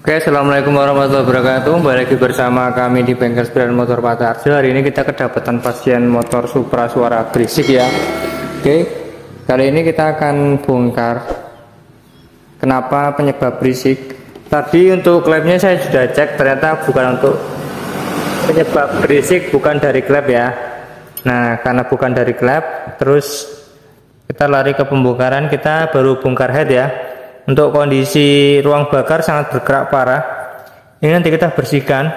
Oke, assalamualaikum warahmatullahi wabarakatuh. Kembali lagi bersama kami di Bengkel Sepeda Motor Pak Tarjo. Hari ini kita kedapatan pasien motor Supra suara berisik ya. Oke, kali ini kita akan bongkar kenapa penyebab berisik. Tadi untuk klepnya saya sudah cek, ternyata bukan untuk penyebab berisik, bukan dari klep ya. Nah, karena bukan dari klep, terus kita lari ke pembongkaran. Kita baru bongkar head ya. Untuk kondisi ruang bakar sangat bergerak parah. Ini nanti kita bersihkan.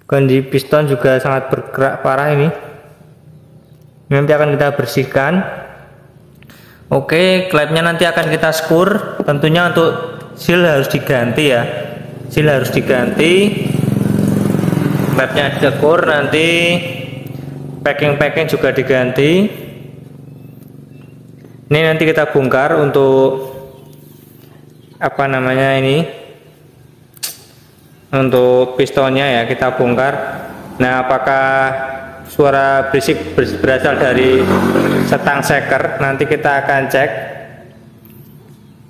Kondisi piston juga sangat bergerak parah ini. Nanti akan kita bersihkan. Oke, klepnya nanti akan kita skur. Tentunya untuk seal harus diganti ya. Seal harus diganti. Klepnya disekur, nanti packing juga diganti. Ini nanti kita bongkar untuk apa namanya ini, untuk pistonnya ya, kita bongkar. Nah, apakah suara berisik berasal dari setang seker, nanti kita akan cek.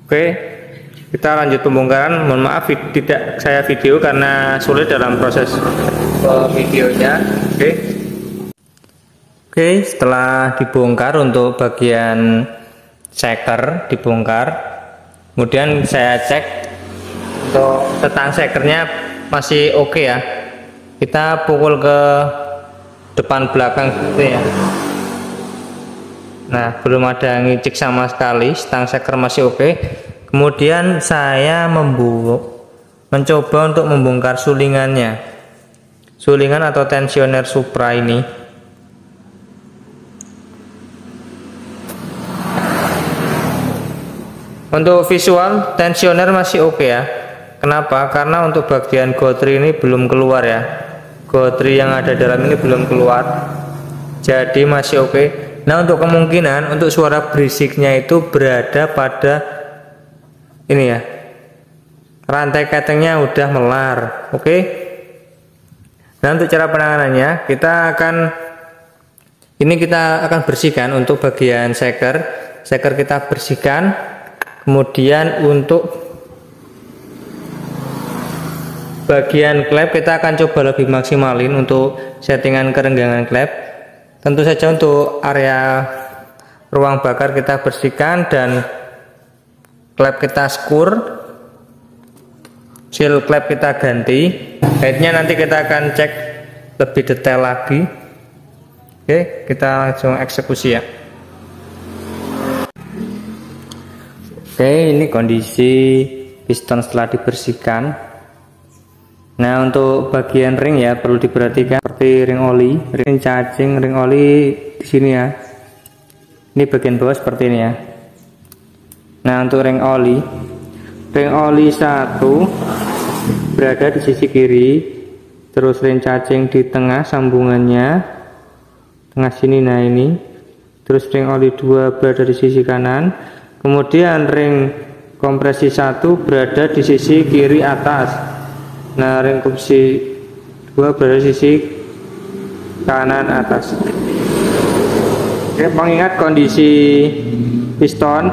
Oke, kita lanjut pembongkaran. Mohon maaf tidak saya video karena sulit dalam proses videonya. Oke, setelah dibongkar untuk bagian seker dibongkar, kemudian saya cek untuk setang sekernya masih oke ya. Kita pukul ke depan belakang gitu ya. Nah, belum ada ngicik sama sekali, setang seker masih oke. Kemudian saya mencoba untuk membongkar sulingannya, sulingan atau tensioner Supra ini. Untuk visual tensioner masih oke ya. Kenapa? Karena untuk bagian gotri ini belum keluar ya. Gotri yang ada dalam ini belum keluar. Jadi masih oke. Nah, untuk kemungkinan untuk suara berisiknya itu berada pada ini ya. Rantai ketengnya udah melar. Oke. Nah, untuk cara penanganannya kita akan bersihkan untuk bagian seker. Seker kita bersihkan. Kemudian untuk bagian klep kita akan coba lebih maksimalin untuk settingan kerenggangan klep. Tentu saja untuk area ruang bakar kita bersihkan dan klep kita skur, seal klep kita ganti. Headnya nanti kita akan cek lebih detail lagi. Oke, kita langsung eksekusi ya. Oke, ini kondisi piston setelah dibersihkan. Nah, untuk bagian ring ya perlu diperhatikan seperti ring oli, ring cacing, ring oli di sini ya. Ini bagian bawah seperti ini ya. Nah, untuk ring oli satu berada di sisi kiri, terus ring cacing di tengah sambungannya, tengah sini. Nah, ini terus ring oli 2 berada di sisi kanan. Kemudian ring kompresi 1 berada di sisi kiri atas. Nah, ring kompresi 2 berada di sisi kanan atas. Oke, mengingat kondisi piston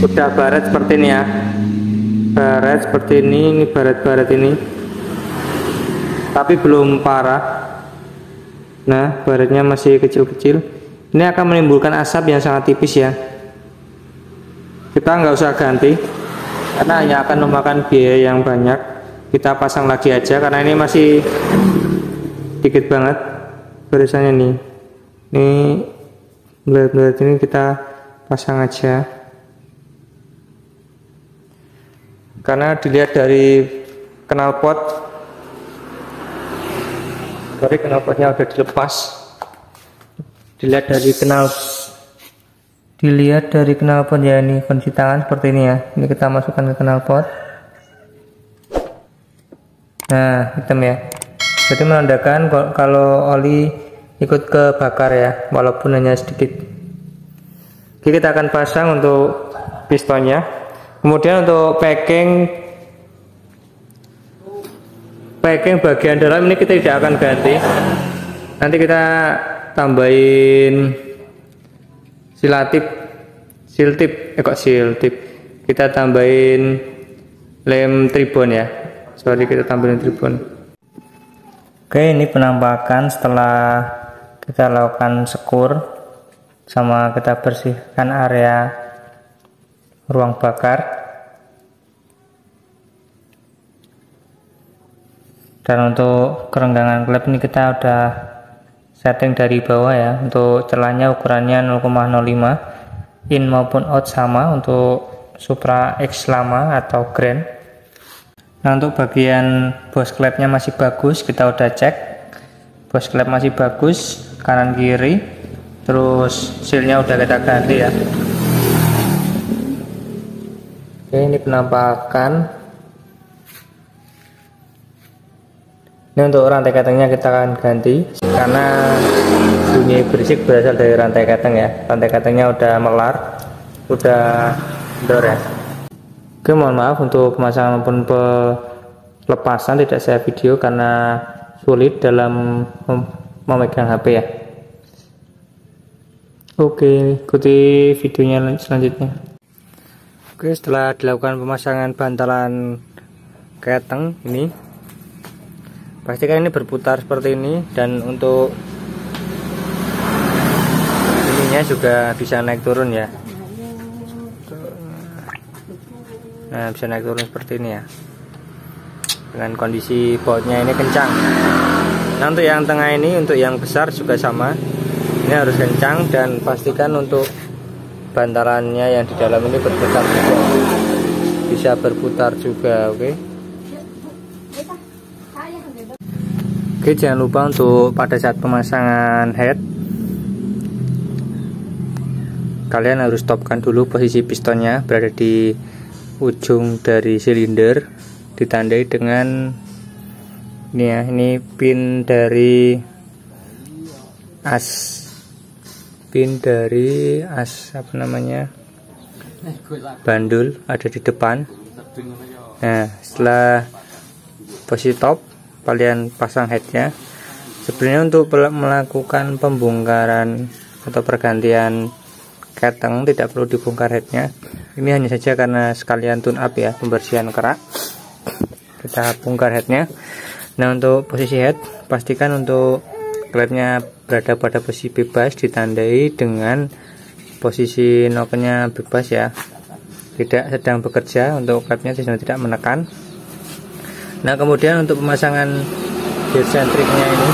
udah baret seperti ini ya. Baret seperti ini baret-baret ini. Tapi belum parah. Nah, baretnya masih kecil-kecil. Ini akan menimbulkan asap yang sangat tipis ya. Kita nggak usah ganti karena hanya akan memakan biaya yang banyak. Kita pasang lagi aja karena ini masih dikit banget barisannya nih. Ini berat ini kita pasang aja. Karena dilihat dari knalpot, knalpotnya udah dilepas. Dilihat dari knalpot ya, ini kondisi tangan seperti ini ya. Ini kita masukkan ke knalpot. Nah, hitam ya. Jadi menandakan kalau oli ikut kebakar ya, walaupun hanya sedikit. Oke, kita akan pasang untuk pistonnya. Kemudian untuk packing bagian dalam ini kita tidak akan ganti. Nanti kita tambahin seal tip kita tambahin lem tribon ya. Sorry, kita tambahin tribon. Oke, ini penampakan setelah kita lakukan sekur sama kita bersihkan area ruang bakar. Dan untuk kerenggangan klep ini kita udah setting dari bawah ya. Untuk celahnya ukurannya 0,05, in maupun out sama untuk Supra X lama atau Grand. Nah, untuk bagian bos klepnya masih bagus, kita udah cek bos klep masih bagus kanan kiri, terus sealnya udah kita ganti ya. Oke, ini penampakan. Ini untuk rantai ketengnya kita akan ganti karena bunyi berisik berasal dari rantai keteng ya. Rantai ketengnya udah melar, udah kendor ya. Oke, mohon maaf untuk pemasangan maupun pelepasan tidak saya video karena sulit dalam memegang HP ya. Oke, ikuti videonya selanjutnya. Oke, setelah dilakukan pemasangan bantalan keteng ini, pastikan ini berputar seperti ini, dan untuk ininya juga bisa naik turun ya. Nah, bisa naik turun seperti ini ya, dengan kondisi bautnya ini kencang. Nah, untuk yang tengah ini, untuk yang besar juga sama, ini harus kencang, dan pastikan untuk bantalannya yang di dalam ini berputar juga, bisa berputar juga. Oke, jangan lupa untuk pada saat pemasangan head kalian harus stopkan dulu posisi pistonnya berada di ujung dari silinder, ditandai dengan ini ya, ini pin dari apa namanya, bandul ada di depan. Nah, setelah posisi top kalian pasang headnya. Sebenarnya untuk melakukan pembongkaran atau pergantian keteng tidak perlu dibongkar headnya, ini hanya saja karena sekalian tune up ya, pembersihan kerak, kita bongkar headnya. Nah, untuk posisi head pastikan untuk klepnya berada pada posisi bebas, ditandai dengan posisi noknya bebas ya, tidak sedang bekerja, untuk klepnya sedang tidak menekan. Nah, kemudian untuk pemasangan gear sentriknya ini,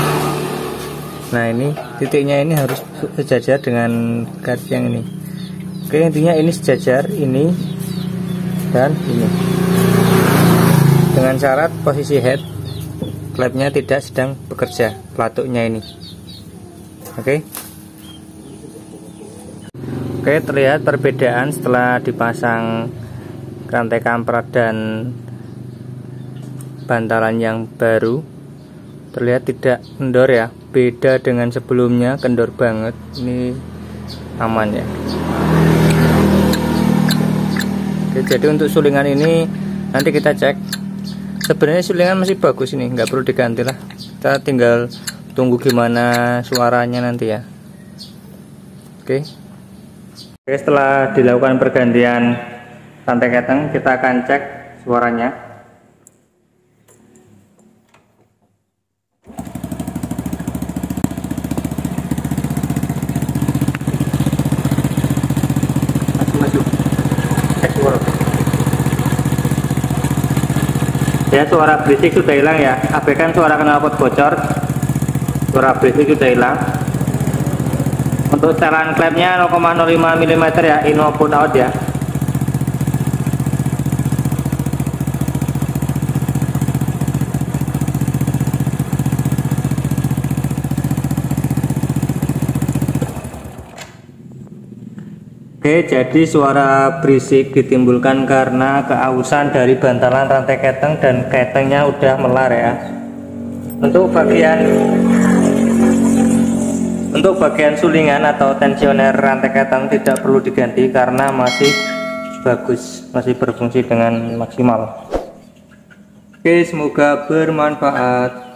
nah ini titiknya ini harus sejajar dengan guard yang ini. Oke, intinya ini sejajar, ini dan ini, dengan syarat posisi head klepnya tidak sedang bekerja, pelatuknya ini. Oke, terlihat perbedaan setelah dipasang rantai kampret dan bantalan yang baru. Terlihat tidak kendor ya, beda dengan sebelumnya, kendor banget. Ini aman ya. Oke, jadi untuk sulingan ini nanti kita cek. Sebenarnya sulingan masih bagus, ini nggak perlu diganti lah, kita tinggal tunggu gimana suaranya nanti ya. Oke, setelah dilakukan pergantian rantai keteng, kita akan cek suaranya. Ya, suara berisik sudah hilang ya, abaikan suara knalpot bocor, suara berisik sudah hilang. Untuk setelan klepnya 0,05 mm ya, in maupun out ya. Oke, jadi suara berisik ditimbulkan karena keausan dari bantalan rantai keteng dan ketengnya udah melar ya. Untuk bagian sulingan atau tensioner rantai keteng tidak perlu diganti karena masih bagus, masih berfungsi dengan maksimal. Oke, semoga bermanfaat.